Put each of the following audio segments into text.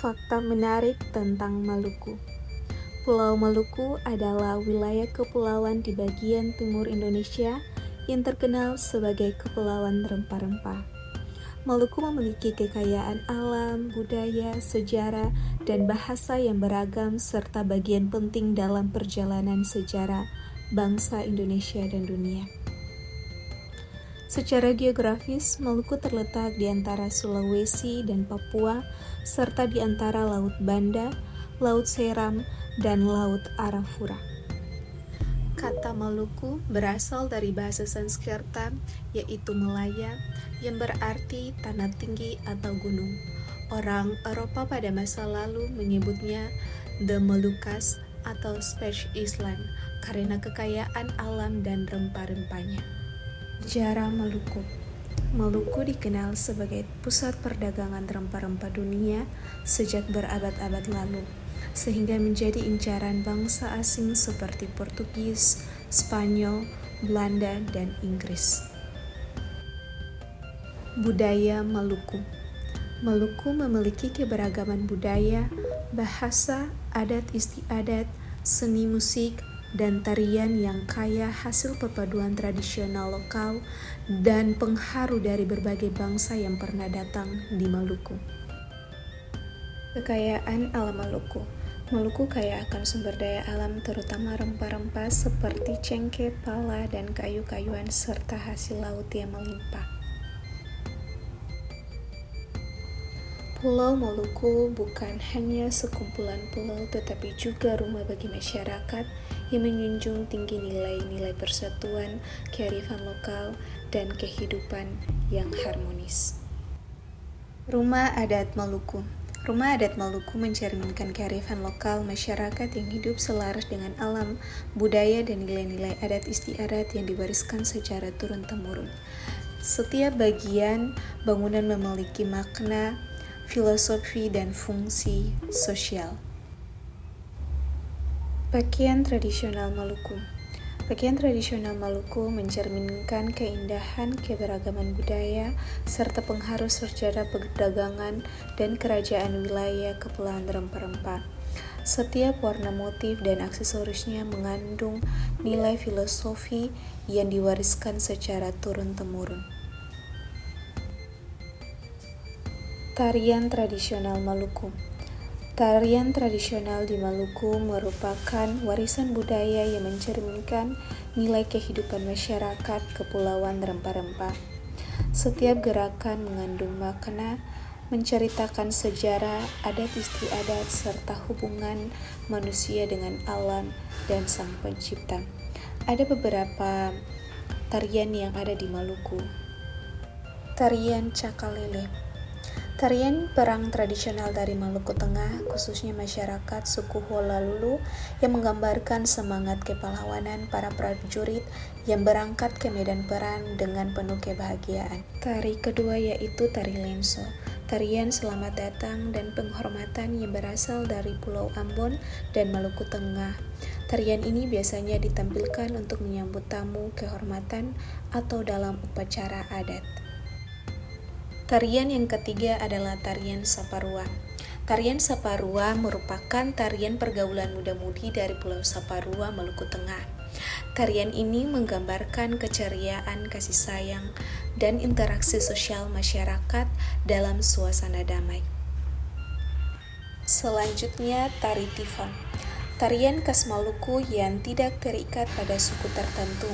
fakta menarik tentang Maluku. Pulau Maluku adalah wilayah kepulauan di bagian timur Indonesia yang terkenal sebagai kepulauan rempah-rempah. Maluku memiliki kekayaan alam, budaya, sejarah, dan bahasa yang beragam serta bagian penting dalam perjalanan sejarah bangsa Indonesia dan dunia. Secara geografis, Maluku terletak di antara Sulawesi dan Papua, serta di antara Laut Banda, Laut Seram, dan Laut Arafura. Kata Maluku berasal dari bahasa Sanskerta, yaitu Melaya, yang berarti tanah tinggi atau gunung. Orang Eropa pada masa lalu menyebutnya The Moluccas atau Spanish Island karena kekayaan alam dan rempah-rempahnya. Sejarah Maluku. Maluku dikenal sebagai pusat perdagangan rempah-rempah dunia sejak berabad-abad lalu, sehingga menjadi incaran bangsa asing seperti Portugis, Spanyol, Belanda, dan Inggris. Budaya Maluku. Maluku memiliki keberagaman budaya, bahasa, adat istiadat, seni musik, dan tarian yang kaya hasil perpaduan tradisional lokal dan pengharu dari berbagai bangsa yang pernah datang di Maluku. Kekayaan alam Maluku. Maluku kaya akan sumber daya alam terutama rempah-rempah seperti cengkeh, pala, dan kayu-kayuan serta hasil laut yang melimpah. Pulau Maluku bukan hanya sekumpulan pulau tetapi juga rumah bagi masyarakat yang menjunjung tinggi nilai-nilai persatuan, kearifan lokal, dan kehidupan yang harmonis. Rumah adat Maluku. Rumah adat Maluku mencerminkan kearifan lokal masyarakat yang hidup selaras dengan alam, budaya, dan nilai-nilai adat istiadat yang diwariskan secara turun-temurun. Setiap bagian bangunan memiliki makna, filosofi, dan fungsi sosial. Pakaian tradisional Maluku. Pakaian tradisional Maluku mencerminkan keindahan, keberagaman budaya, serta pengharu sejarah perdagangan dan kerajaan wilayah kepulauan rempah-rempah. Setiap warna motif dan aksesorisnya mengandung nilai filosofi yang diwariskan secara turun-temurun. Tarian tradisional Maluku. Tarian tradisional di Maluku merupakan warisan budaya yang mencerminkan nilai kehidupan masyarakat kepulauan rempah-rempah. Setiap gerakan mengandung makna, menceritakan sejarah, adat istiadat, serta hubungan manusia dengan alam dan Sang Pencipta. Ada beberapa tarian yang ada di Maluku. Tarian Cakalele. Tarian perang tradisional dari Maluku Tengah, khususnya masyarakat suku Holalulu, yang menggambarkan semangat kepahlawanan para prajurit yang berangkat ke medan perang dengan penuh kebahagiaan. Tari kedua yaitu Tari Lenso, tarian selamat datang dan penghormatan yang berasal dari Pulau Ambon dan Maluku Tengah. Tarian ini biasanya ditampilkan untuk menyambut tamu kehormatan atau dalam upacara adat. Tarian yang ketiga adalah tarian Saparua. Tarian Saparua merupakan tarian pergaulan muda-mudi dari Pulau Saparua, Maluku Tengah. Tarian ini menggambarkan keceriaan, kasih sayang, dan interaksi sosial masyarakat dalam suasana damai. Selanjutnya, Tari Tifa. Tarian khas Maluku yang tidak terikat pada suku tertentu.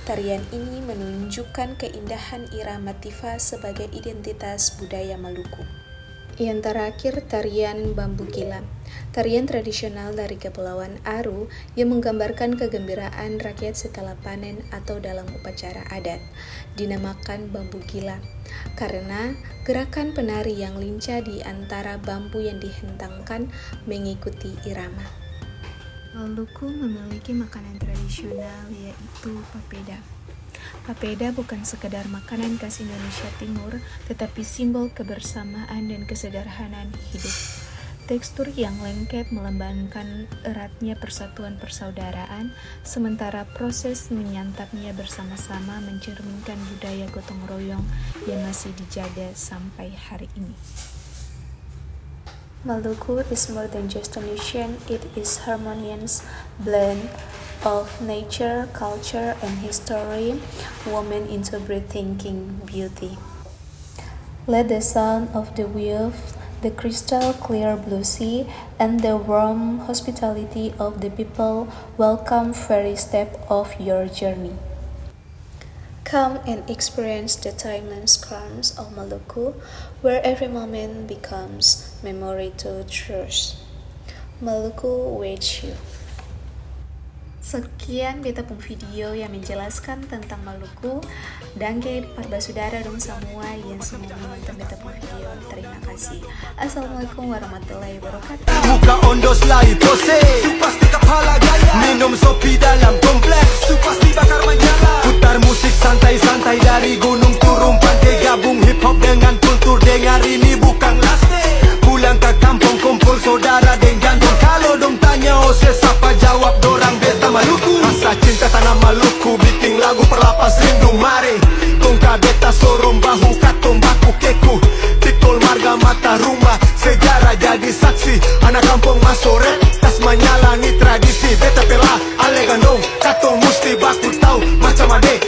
Tarian ini menunjukkan keindahan irama tifa sebagai identitas budaya Maluku. Yang terakhir, tarian Bambu Gila. Tarian tradisional dari Kepulauan Aru yang menggambarkan kegembiraan rakyat setelah panen atau dalam upacara adat. Dinamakan Bambu Gila karena gerakan penari yang lincah di antara bambu yang dihentangkan mengikuti irama. Maluku memiliki makanan tradisional yaitu papeda. Papeda bukan sekedar makanan khas Indonesia Timur, tetapi simbol kebersamaan dan kesederhanaan hidup. Tekstur yang lengket melambangkan eratnya persatuan persaudaraan, sementara proses menyantapnya bersama-sama mencerminkan budaya gotong royong yang masih dijaga sampai hari ini. Maluku is more than just a nation, it is harmonious blend of nature, culture, and history woven into breathtaking beauty. Let the sound of the waves, the crystal clear blue sea, and the warm hospitality of the people welcome every step of your journey. Come and experience the timeless charms of Maluku, where every moment becomes memory to cherish. Maluku waits you. Sekian beta pun video yang menjelaskan tentang Maluku. Dangge parbasudara dong semua yang semua menonton beta pun video. Terima kasih. Assalamualaikum warahmatullahi wabarakatuh. Buka ondos lai pose, pasti kepala gaya. Minum sopi dalam kompleks, pasti bakar menjala. Putar musik santai-santai dari gunung turun pantai. Gabung hip hop dengan kultur, dengar ini bukan laste. Pulang ke kampung kumpul saudara dan jantung. Kalau dong tanya ose siapa jawab dorang beta Maluku. Rasa cinta tanah Maluku bikin lagu perlapas rindu mari. Kongka beta sorong bahu katong baku keku. Tikul marga mata rumah sejarah jadi saksi. Anak kampung masore tas menyala ni tradisi. Beta pela ale gandong katong musti baku tahu macam ade.